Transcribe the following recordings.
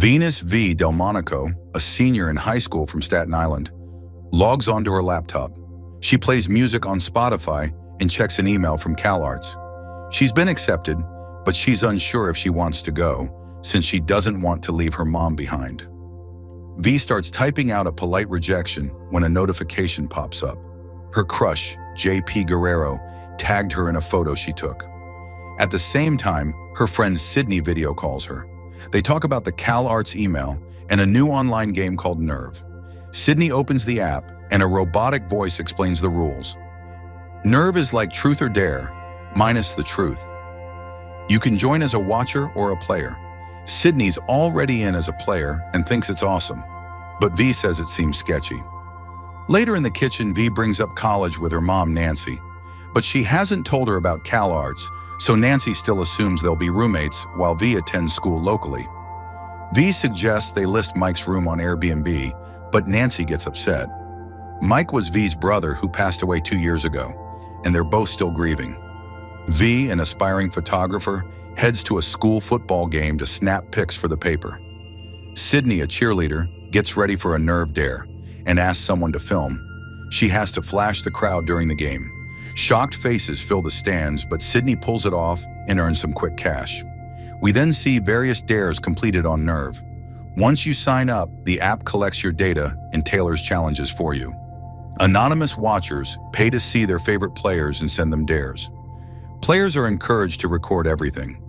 Venus V. Delmonico, a senior in high school from Staten Island, logs onto her laptop. She plays music on Spotify and checks an email from CalArts. She's been accepted, but she's unsure if she wants to go, since she doesn't want to leave her mom behind. V starts typing out a polite rejection when a notification pops up. Her crush, JP Guerrero, tagged her in a photo she took. At the same time, her friend Sydney video calls her. They talk about the CalArts email and a new online game called Nerve. Sydney opens the app and a robotic voice explains the rules. Nerve is like Truth or Dare, minus the truth. You can join as a watcher or a player. Sydney's already in as a player and thinks it's awesome, but V says it seems sketchy. Later in the kitchen, V brings up college with her mom, Nancy, but she hasn't told her about CalArts, so Nancy still assumes they'll be roommates while V attends school locally. V suggests they list Mike's room on Airbnb, but Nancy gets upset. Mike was V's brother who passed away 2 years ago, and they're both still grieving. V, an aspiring photographer, heads to a school football game to snap pics for the paper. Sydney, a cheerleader, gets ready for a nerve dare and asks someone to film. She has to flash the crowd during the game. Shocked faces fill the stands, but Sydney pulls it off and earns some quick cash. We then see various dares completed on Nerve. Once you sign up, the app collects your data and tailors challenges for you. Anonymous watchers pay to see their favorite players and send them dares. Players are encouraged to record everything.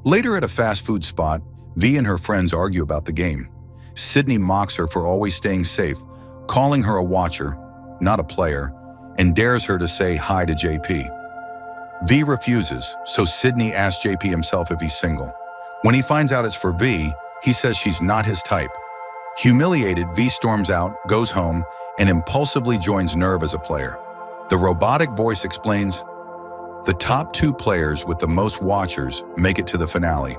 Later at a fast food spot, V and her friends argue about the game. Sydney mocks her for always staying safe, calling her a watcher, not a player, and dares her to say hi to JP. V refuses, so Sydney asks JP himself if he's single. When he finds out it's for V, he says she's not his type. Humiliated, V storms out, goes home, and impulsively joins Nerve as a player. The robotic voice explains, the top 2 players with the most watchers make it to the finale.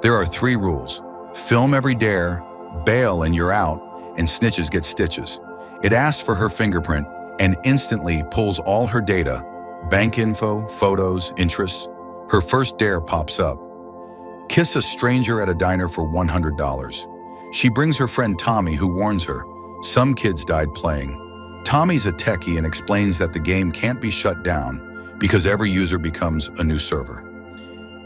There are 3 rules. Film every dare, bail and you're out, and snitches get stitches. It asks for her fingerprint and instantly pulls all her data, bank info, photos, interests. Her first dare pops up. Kiss a stranger at a diner for $100. She brings her friend Tommy, who warns her, some kids died playing. Tommy's a techie and explains that the game can't be shut down because every user becomes a new server.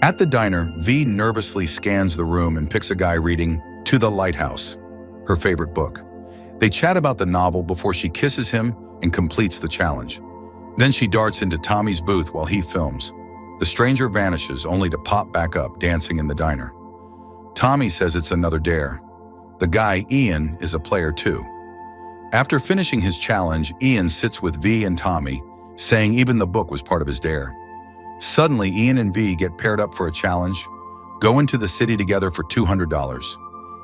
At the diner, V nervously scans the room and picks a guy reading To the Lighthouse, her favorite book. They chat about the novel before she kisses him and completes the challenge. Then she darts into Tommy's booth while he films. The stranger vanishes only to pop back up dancing in the diner. Tommy says it's another dare. The guy, Ian, is a player too. After finishing his challenge, Ian sits with V and Tommy, saying even the book was part of his dare. Suddenly, Ian and V get paired up for a challenge, go into the city together for $200.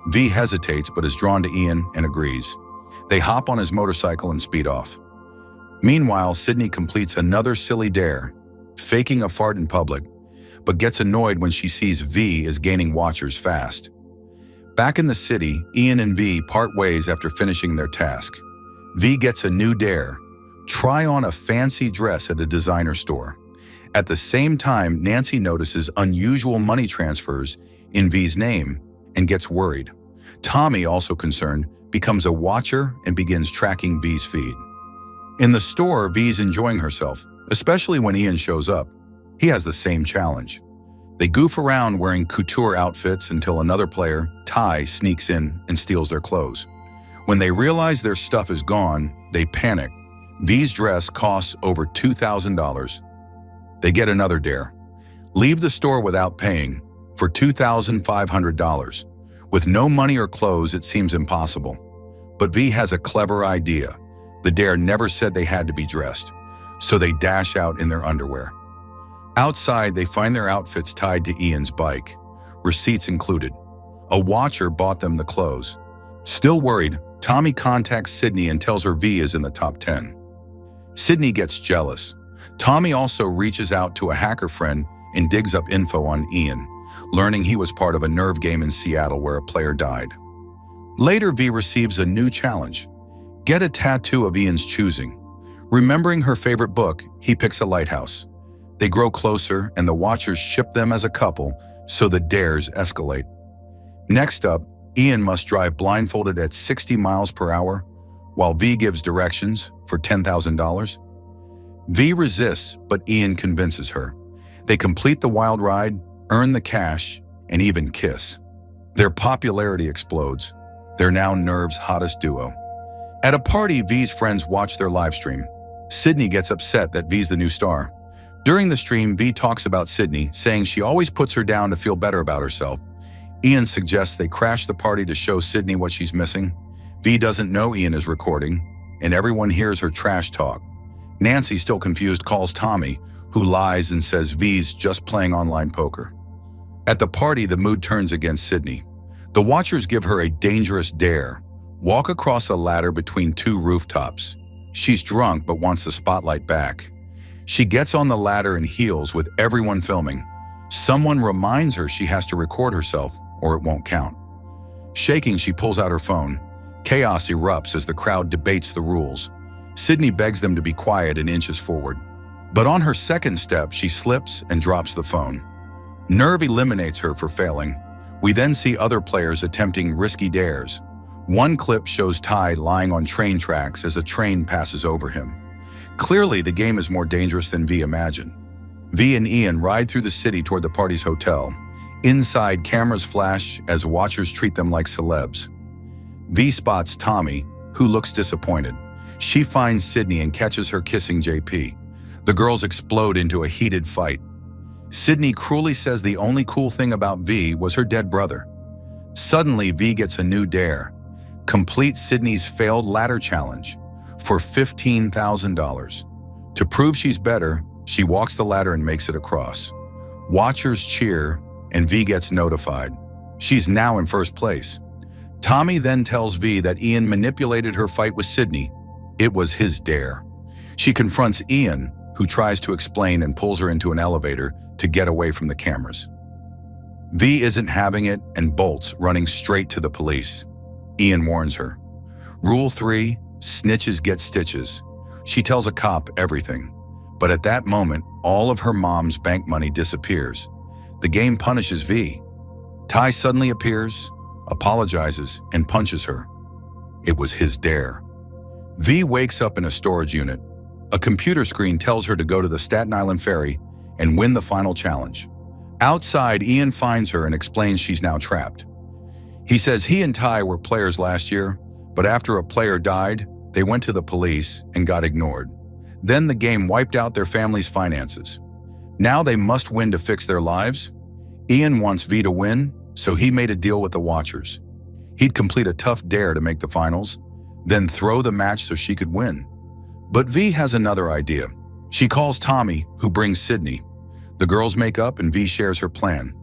V hesitates but is drawn to Ian and agrees. They hop on his motorcycle and speed off. Meanwhile, Sydney completes another silly dare, faking a fart in public, but gets annoyed when she sees V is gaining watchers fast. Back in the city, Ian and V part ways after finishing their task. V gets a new dare, try on a fancy dress at a designer store. At the same time, Nancy notices unusual money transfers in V's name and gets worried. Tommy, also concerned, becomes a watcher and begins tracking V's feed. In the store, V's enjoying herself, especially when Ian shows up. He has the same challenge. They goof around wearing couture outfits until another player, Ty, sneaks in and steals their clothes. When they realize their stuff is gone, they panic. V's dress costs over $2,000. They get another dare. Leave the store without paying for $2,500. With no money or clothes, it seems impossible. But V has a clever idea. The dare never said they had to be dressed, so they dash out in their underwear. Outside, they find their outfits tied to Ian's bike, receipts included. A watcher bought them the clothes. Still worried, Tommy contacts Sydney and tells her V is in the top 10. Sydney gets jealous. Tommy also reaches out to a hacker friend and digs up info on Ian, learning he was part of a nerve game in Seattle where a player died. Later, V receives a new challenge. Get a tattoo of Ian's choosing. Remembering her favorite book, he picks a lighthouse. They grow closer and the watchers ship them as a couple, so the dares escalate. Next up, Ian must drive blindfolded at 60 miles per hour, while V gives directions for $10,000. V resists, but Ian convinces her. They complete the wild ride, earn the cash, and even kiss. Their popularity explodes. They're now Nerve's hottest duo. At a party, V's friends watch their live stream. Sydney gets upset that V's the new star. During the stream, V talks about Sydney, saying she always puts her down to feel better about herself. Ian suggests they crash the party to show Sydney what she's missing. V doesn't know Ian is recording, and everyone hears her trash talk. Nancy, still confused, calls Tommy, who lies and says V's just playing online poker. At the party, the mood turns against Sydney. The watchers give her a dangerous dare: walk across a ladder between two rooftops. She's drunk but wants the spotlight back. She gets on the ladder in heels with everyone filming. Someone reminds her she has to record herself or it won't count. Shaking, she pulls out her phone. Chaos erupts as the crowd debates the rules. Sydney begs them to be quiet and inches forward. But on her second step, she slips and drops the phone. Nerve eliminates her for failing. We then see other players attempting risky dares. One clip shows Ty lying on train tracks as a train passes over him. Clearly, the game is more dangerous than V imagined. V and Ian ride through the city toward the party's hotel. Inside, cameras flash as watchers treat them like celebs. V spots Tommy, who looks disappointed. She finds Sydney and catches her kissing JP. The girls explode into a heated fight. Sydney cruelly says the only cool thing about V was her dead brother. Suddenly, V gets a new dare: complete Sydney's failed ladder challenge for $15,000. To prove she's better, she walks the ladder and makes it across. Watchers cheer, and V gets notified. She's now in first place. Tommy then tells V that Ian manipulated her fight with Sydney. It was his dare. She confronts Ian, who tries to explain and pulls her into an elevator to get away from the cameras. V isn't having it and bolts, running straight to the police. Ian warns her. Rule 3, snitches get stitches. She tells a cop everything. But at that moment, all of her mom's bank money disappears. The game punishes V. Ty suddenly appears, apologizes, and punches her. It was his dare. V wakes up in a storage unit. A computer screen tells her to go to the Staten Island ferry and win the final challenge. Outside, Ian finds her and explains she's now trapped. He says he and Ty were players last year, but after a player died, they went to the police and got ignored. Then the game wiped out their family's finances. Now they must win to fix their lives. Ian wants V to win, so he made a deal with the watchers. He'd complete a tough dare to make the finals, then throw the match so she could win. But V has another idea. She calls Tommy, who brings Sydney. The girls make up and V shares her plan.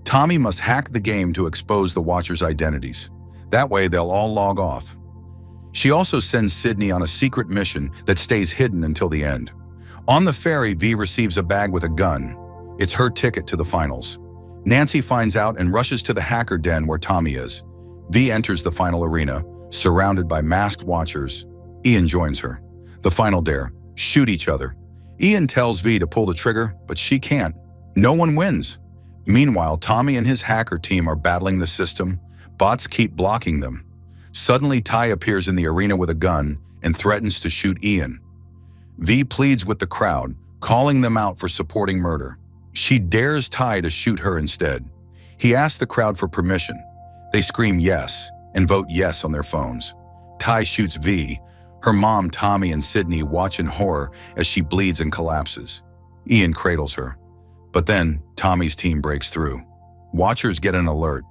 Tommy must hack the game to expose the watchers' identities. That way they'll all log off. She also sends Sydney on a secret mission that stays hidden until the end. On the ferry, V receives a bag with a gun. It's her ticket to the finals. Nancy finds out and rushes to the hacker den where Tommy is. V enters the final arena, surrounded by masked watchers. Ian joins her. The final dare: shoot each other. Ian tells V to pull the trigger, but she can't. No one wins. Meanwhile, Tommy and his hacker team are battling the system. Bots keep blocking them. Suddenly, Ty appears in the arena with a gun and threatens to shoot Ian. V pleads with the crowd, calling them out for supporting murder. She dares Ty to shoot her instead. He asks the crowd for permission. They scream yes and vote yes on their phones. Ty shoots V. Her mom, Tommy, and Sydney watch in horror as she bleeds and collapses. Ian cradles her. But then, Tommy's team breaks through. Watchers get an alert.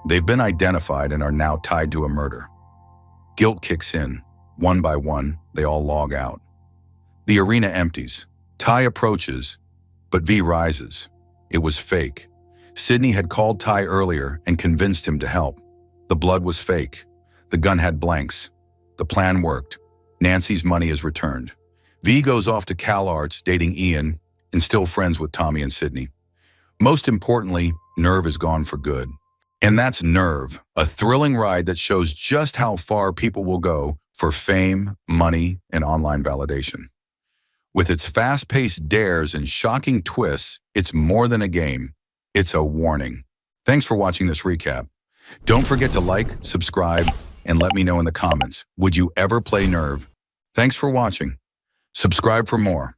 They've been identified and are now tied to a murder. Guilt kicks in. One by one, they all log out. The arena empties. Ty approaches, but V rises. It was fake. Sydney had called Ty earlier and convinced him to help. The blood was fake. The gun had blanks. The plan worked. Nancy's money is returned. V goes off to CalArts, dating Ian, and still friends with Tommy and Sydney. Most importantly, Nerve is gone for good. And that's Nerve, a thrilling ride that shows just how far people will go for fame, money, and online validation. With its fast-paced dares and shocking twists, it's more than a game. It's a warning. Thanks for watching this recap. Don't forget to like, subscribe, and let me know in the comments. Would you ever play Nerve? Thanks for watching. Subscribe for more.